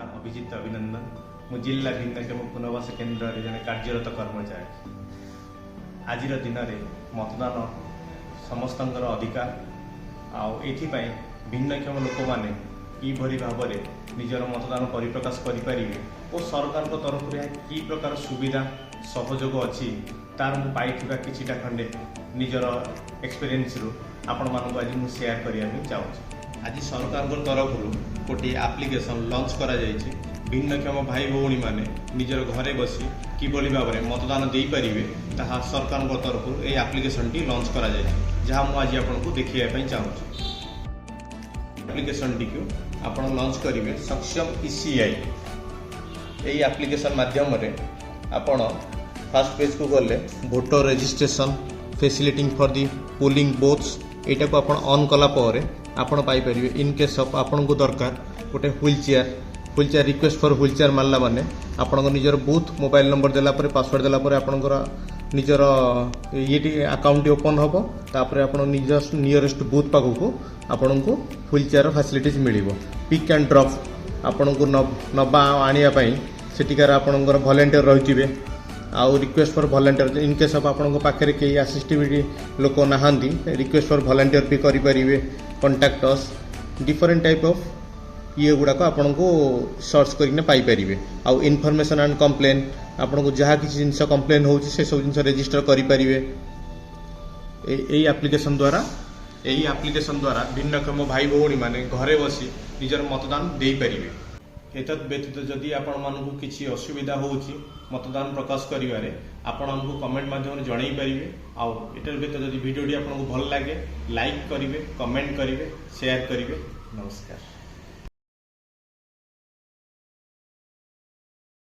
ना अभिजित अभिनंदन मु जिला भिन्नक्षम पुनर्वास केन्द्र जन कार्यरत कर्मचारी। आज दिन में मतदान समस्त अधिकार आपाई भिन्नक्षम लोक मैंने किभली भाव में निजर मतदान परिप्रकाश करें और सरकार तरफ कि प्रकार सुविधा सहयोग अच्छी तार मुझा किटा खंडे निजर एक्सपीरियंस रु आपण मानक आज मुझे शेयर करने चाहूँगी। आज सरकार तरफ गोटे एप्लिकेशन लॉन्च करा जायछि। भिन्नक्षम भाई भौणी माने निजर घरे बसी किभली भाव में मतदान दे पारिबे ताहा सरकार तरफ ए एप्लिकेशन टी लॉन्च करा जायछि, जहाँ मु आज आपको देखाई चाहूँगी। एप्लिकेशन टी को आपण लॉन्च करेंगे सक्षम ECI यही एप्लिकेशन माध्यम रे आपण फर्स्ट पेज को गले voter registration facilitating for the polling booths एटा को आपण ऑन कला पर आपण पाई परिबे। इन केस ऑफ आपण को दरकार गोटे wheel chair request for wheel chair मारला माने आपण को निजर बूथ मोबाइल नंबर देला पर पासवर्ड देला पर आपण निजर ये अकाउंट ओपन होबो। तापर आपण निजर नियरेस्ट बूथ पाखु को आपण को व्हील चेयर फैसिलिटीज मिलिबो। पिक एंड ड्रॉप आपण को नबा आनिया पई सेटिकार आपण को वॉलंटियर रहिथिबे। आउ request for volunteer in case of आपण पाखे कई असिस्टिविटी लोक नहांती रिक्वेस्ट फॉर वॉलंटियर भी करि परिबे। Contact us different type of ये गुड़ाक आपण को सर्च करके पाई परिबे। आउ इनफॉरमेशन एंड कंप्लेन आपण को जहाँ किसी जिनस कंप्लेन हो से सब जिनस रजिस्टर करि परिबे। एई एप्लिकेशन द्वारा भिन्नक्षम भाई भौणी माने घरे बसी निजर मतदान दे परिबे। एतद व्यतीत जदि आपण मानकु किछि असुविधा होउछि मतदान प्रकाश करिवारे आपण हमकु कमेंट माध्यम जणाई परिबे। आउ एतर व्यतीत जदि वीडियोटी आपनको भल लागे लाइक करिवे, कमेंट करिवे, शेयर करिवे। नमस्कार।